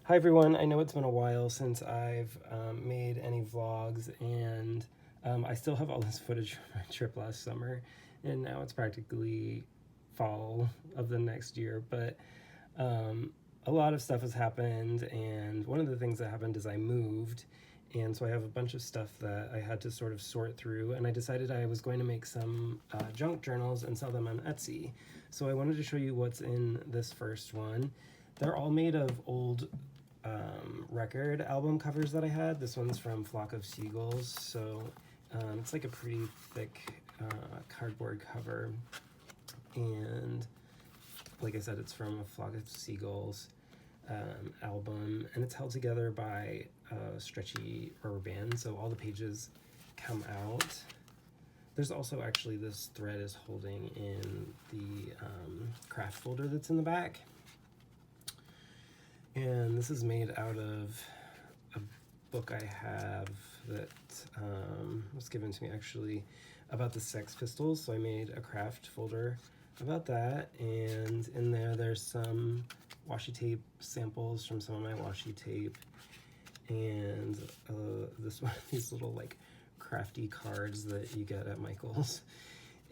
Hi everyone, I know it's been a while since I've made any vlogs, and I still have all this footage from my trip last summer, and now it's practically fall of the next year, but a lot of stuff has happened, and one of the things that happened is I moved, and so I have a bunch of stuff that I had to sort of sort through, and I decided I was going to make some junk journals and sell them on Etsy. So I wanted to show you what's in this first one. They're all made of old record album covers that I had. This one's from Flock of Seagulls, so it's like a pretty thick cardboard cover, and like I said, it's from a Flock of Seagulls album, and it's held together by a stretchy rubber band, so all the pages come out. There's also actually this thread is holding in the craft folder that's in the back. And this is made out of a book I have that was given to me actually about the Sex Pistols. So I made a craft folder about that, and in there there's some washi tape samples from some of my washi tape, and this one of these little like crafty cards that you get at Michael's,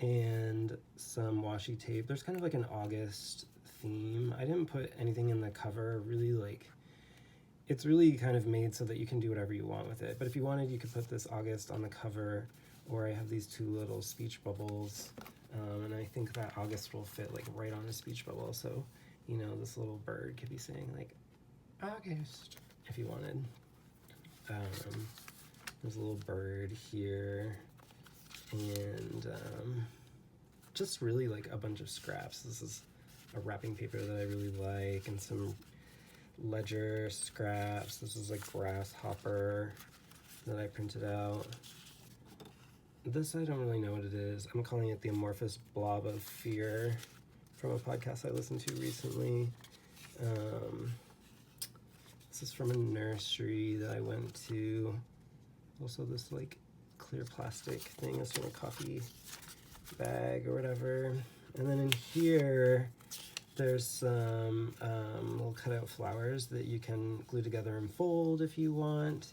and some washi tape. There's kind of like an August theme. I didn't put anything in the cover, really, like it's really kind of made so that you can do whatever you want with it, but if you wanted you could put this August on the cover, or I have these two little speech bubbles, and I think that August will fit like right on a speech bubble, so you know this little bird could be saying like August if you wanted. There's a little bird here, and just really like a bunch of scraps. This is a wrapping paper that I really like, and some ledger scraps. This is a grasshopper that I printed out. This I don't really know what it is. I'm calling it the amorphous blob of fear, from a podcast I listened to recently. This is from a nursery that I went to. Also this like clear plastic thing is from a coffee bag or whatever. And then in here there's some little cutout flowers that you can glue together and fold if you want.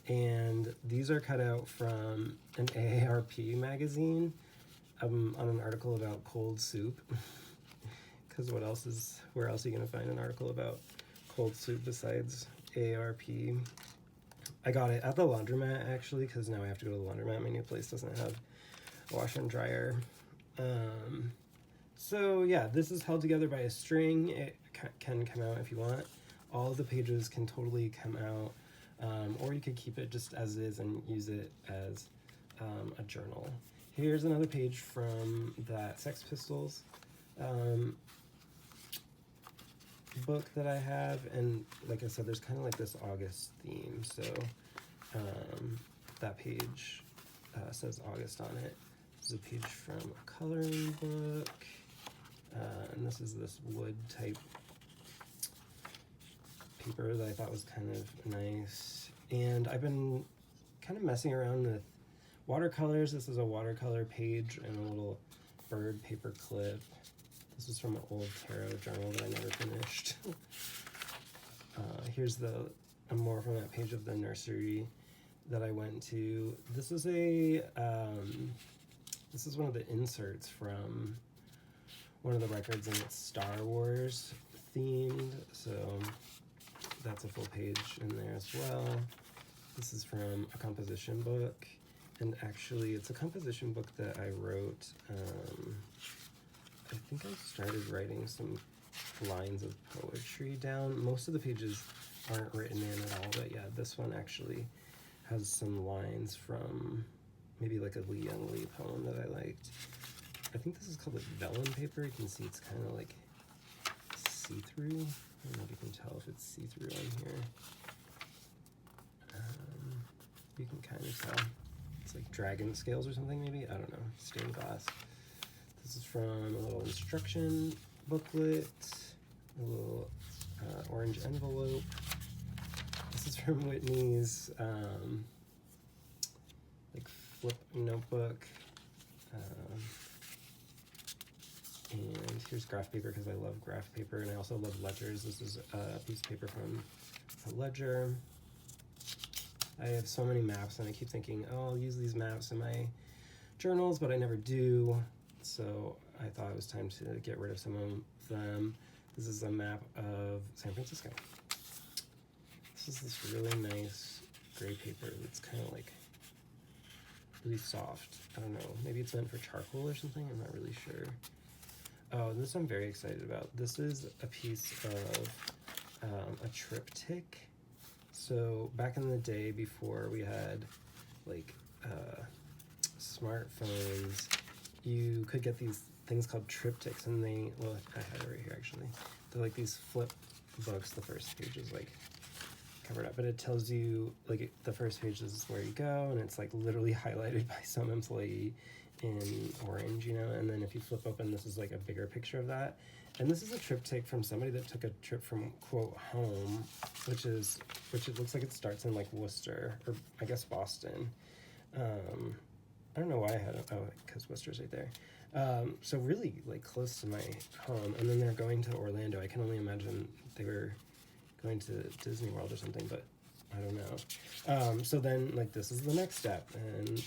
And these are cut out from an AARP magazine, on an article about cold soup. Because where else are you gonna find an article about cold soup besides AARP? I got it at the laundromat actually, because now I have to go to the laundromat. My new place doesn't have a washer and dryer. So yeah, this is held together by a string. It can come out if you want. All of the pages can totally come out, or you could keep it just as is and use it as a journal. Here's another page from that Sex Pistols book that I have, and like I said, there's kind of like this August theme, so that page says August on it. This is a page from a coloring book, and this is this wood type paper that I thought was kind of nice. And I've been kind of messing around with watercolors. This is a watercolor page and a little bird paper clip. This is from an old tarot journal that I never finished. Here's more from that page of the nursery that I went to. This is this is one of the inserts from one of the records, and it's Star Wars themed, so that's a full page in there as well. This is from a composition book, and actually it's a composition book that I wrote. I think I started writing some lines of poetry down. Most of the pages aren't written in at all, but yeah, this one actually has some lines from maybe like a Lee Young Lee poem that I liked. I think this is called like vellum paper. You can see it's kind of like see-through. I don't know if you can tell if it's see-through on here. You can kind of tell. It's like dragon scales or something maybe. I don't know. Stained glass. This is from a little instruction booklet, a little orange envelope. This is from Whitney's like flip notebook. And here's graph paper because I love graph paper, and I also love ledgers. This is a piece of paper from a ledger. I have so many maps, and I keep thinking, oh, I'll use these maps in my journals, but I never do. So I thought it was time to get rid of some of them. This is a map of San Francisco. This is this really nice gray paper that's kind of like really soft. I don't know, maybe it's meant for charcoal or something, I'm not really sure. Oh, this I'm very excited about. This is a piece of a triptych. So back in the day, before we had like smartphones, you could get these things called triptychs, and well, I have it right here actually. They're like these flip books. The first page is like covered up, but it tells you like the first page is where you go, and it's like literally highlighted by some employee in orange, you know, and then if you flip open, this is like a bigger picture of that. And this is a triptych from somebody that took a trip from quote home, which it looks like it starts in like Worcester, or I guess Boston. I don't know why I had it, oh, because Worcester's right there. So really like close to my home, and then they're going to Orlando. I can only imagine they were going to Disney World or something, but I don't know. So then like this is the next step, and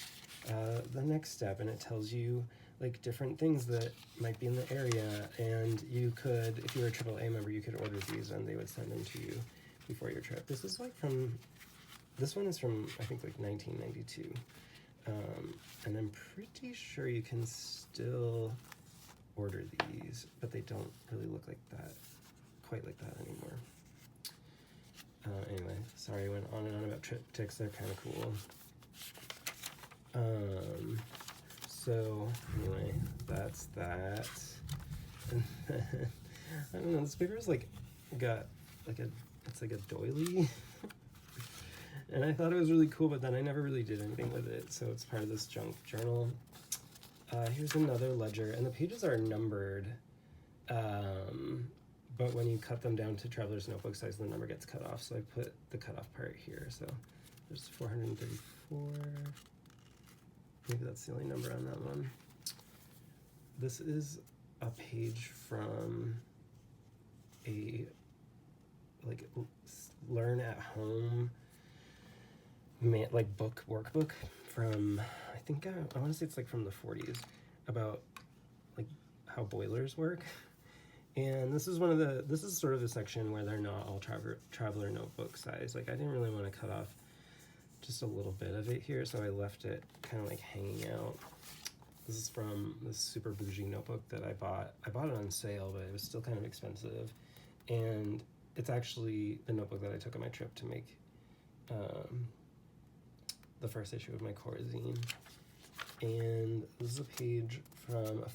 the next step, and it tells you like different things that might be in the area, and you could, if you were a AAA member, you could order these and they would send them to you before your trip. This is like this one is from I think like 1992, and I'm pretty sure you can still order these, but they don't really look like that, quite like that anymore. Anyway, sorry I went on and on about triptychs, they're kind of cool. So anyway, that's that. And then, I don't know, this paper is like got like it's like a doily. And I thought it was really cool, but then I never really did anything with it, so it's part of this junk journal. Here's another ledger, and the pages are numbered, but when you cut them down to Traveler's Notebook size, the number gets cut off, so I put the cutoff part here. So there's 434. Maybe that's the only number on that one. This is a page from a like learn at home like workbook from, I think I want to say it's like from the 40s, about like how boilers work. And this is this is sort of the section where they're not all traveler notebook size. Like I didn't really want to cut off just a little bit of it here, so I left it kind of like hanging out. This is from this super bougie notebook that I bought. I bought it on sale, but it was still kind of expensive. And it's actually the notebook that I took on my trip to make the first issue of my core zine. And this is a page from a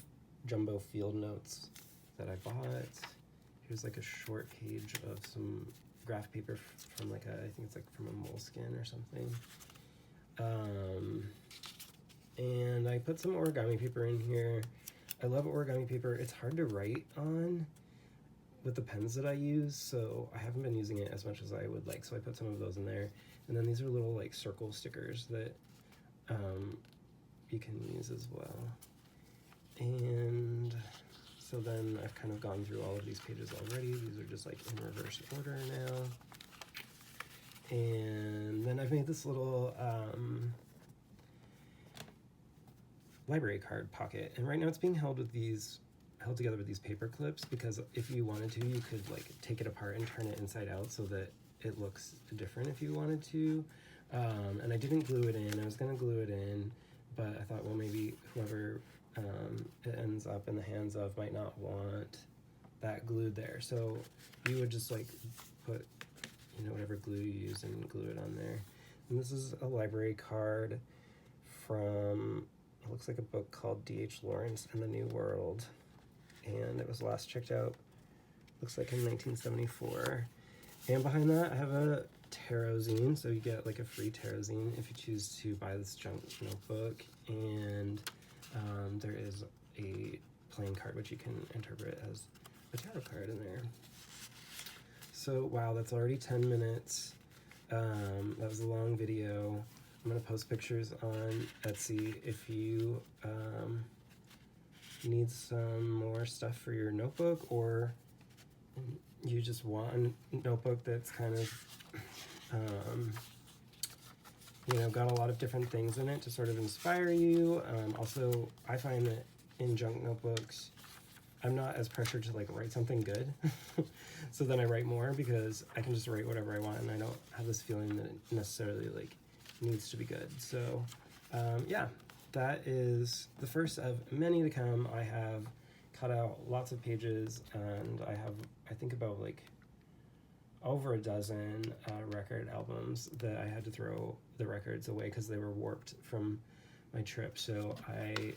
jumbo field notes that I bought. Here's like a short page of some graph paper from like I think it's like from a moleskin or something. And I put some origami paper in here. I love origami paper. It's hard to write on with the pens that I use, so I haven't been using it as much as I would like, so I put some of those in there. And then these are little like circle stickers that you can use as well. And so then I've kind of gone through all of these pages already. These are just like in reverse order now. And then I've made this little library card pocket, and right now it's being held together with these paper clips, because if you wanted to, you could like take it apart and turn it inside out so that it looks different if you wanted to. And I didn't glue it in. I was gonna glue it in, but I thought, well, maybe whoever it ends up in the hands of might not want that glued there. So you would just like put, you know, whatever glue you use and glue it on there. And this is a library card from, it looks like a book called D.H. Lawrence and the New World. And it was last checked out, looks like in 1974. And behind that I have a tarot zine, so you get like a free tarot zine if you choose to buy this junk notebook. And there is a playing card which you can interpret as a tarot card in there. So wow, that's already 10 minutes. That was a long video. I'm gonna post pictures on Etsy if you need some more stuff for your notebook, or you just want a notebook that's kind of got a lot of different things in it to sort of inspire you. Also, I find that in junk notebooks, I'm not as pressured to like write something good. So then I write more because I can just write whatever I want and I don't have this feeling that it necessarily like needs to be good. So yeah, that is the first of many to come. I have cut out lots of pages, and I think about like over a dozen record albums that I had to throw the records away because they were warped from my trip. So I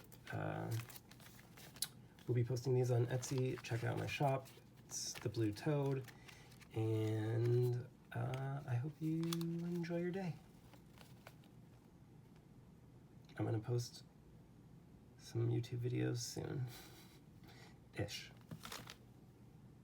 will be posting these on Etsy. Check out my shop. It's The Blue Toad. And I hope you enjoy your day. I'm going to post some YouTube videos soon. Ish.